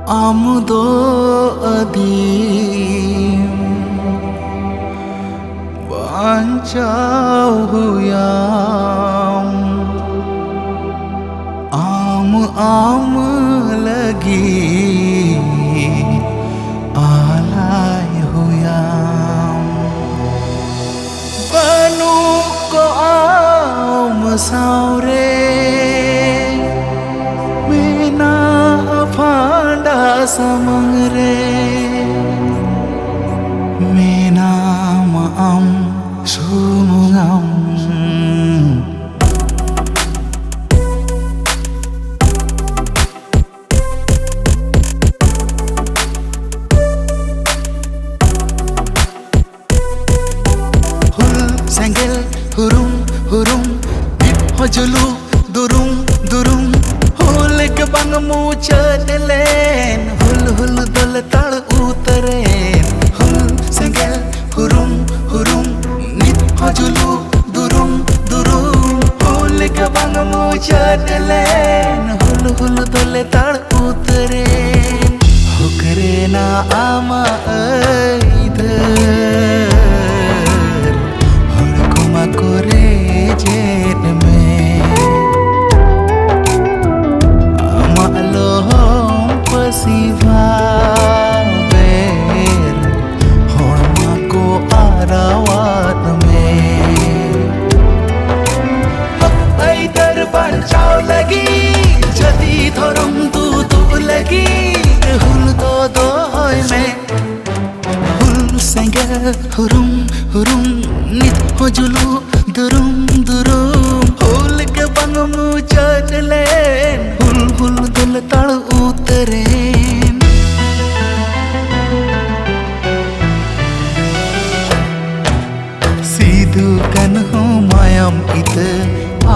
आमदो अदीम बांचाव हुयाम आम आम लगी आलाय हुयाम बनु को आम सावरे मेना फांडा समंगरे मेना माम सुमुंगम Senggel hurum hurum hojulu durum durum hul ke bang mu chadlen hul hul dol tal utaren hul senggel hurum hurum hojulu durum durum hul ke bang mu chadlen hul hul dol tal utaren hukre na ama aidhar करे जेन में मालो हम पसीवा बेर होरमा को आरावात में आई दरबार जाओ लगी जदी धरम तू लगी हुल दो होय में हुल सेंगल हुरुम हुरुम नित हजुलु दुरुम दुरुम हुल के बंग मु चढ़लेन हुल हुल दुल तड़ उतरेन सीधु कन हो मायम इत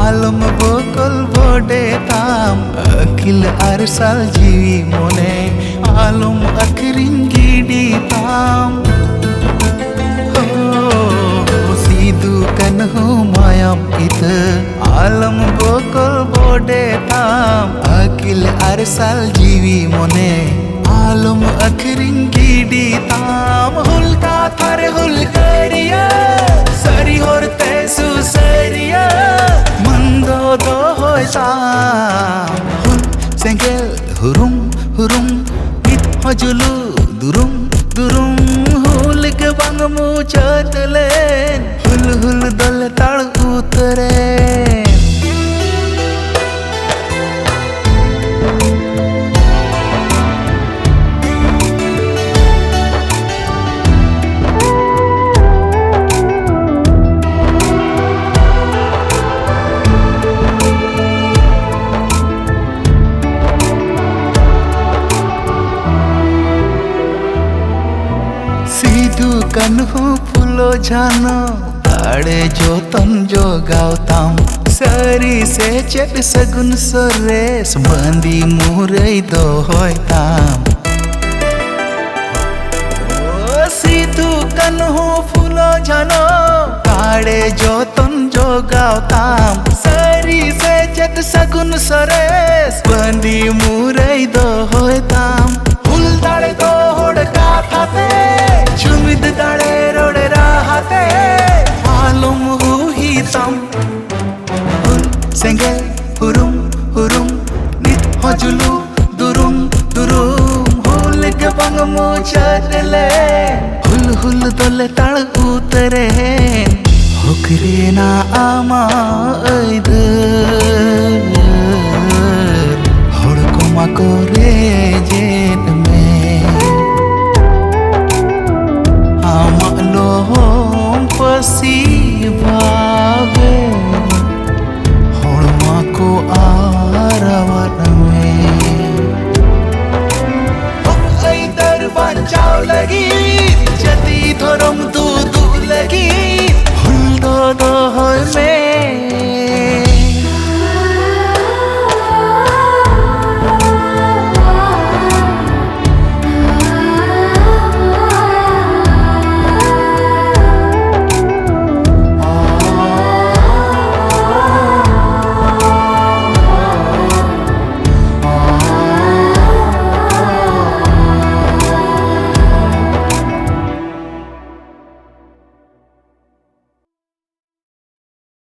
आलम बोकल बोडे ताम अखिल अरसाल जीवी मोने आलम अखरिन गिडी ताम कन हो मायाम इत आलम बोकल बोडे ताम अकिल अरसाल जीवी मोने आलम अखरिन गिडी ताम हुल का थारे हुल करिया सरी होर तैसु सरिया मंदो दो होय ताम हुल सेंगेल हुरुम हुरुम नित हजुलु दुरुम दुरुम हुल के बंग मु चढ़लेन हुल हुल दल तड़ उतरे सीधु कन्हु फूलो जानो ताड़े जोतन जो गावताम सरी से चेट सगुन सरेस बंदी मुरई दो होयताम सीधु कन्हु फूलो जानो ताड़े जोतन जो गावताम सरी से चेट सगुन सरेस बंदी मुरई दो होयताम हुल ताड़े दो होड़ का थाते चुमिद ताड़े रोड़े राहते आलम हुई तम हुल सेंगेल हुरुम हुरुम नित हजुलु दुरुम दुरुम हुल के बंग मु चढ़ले हुल हुल दले तड़ उतरे हुकरे ना आमा ऐद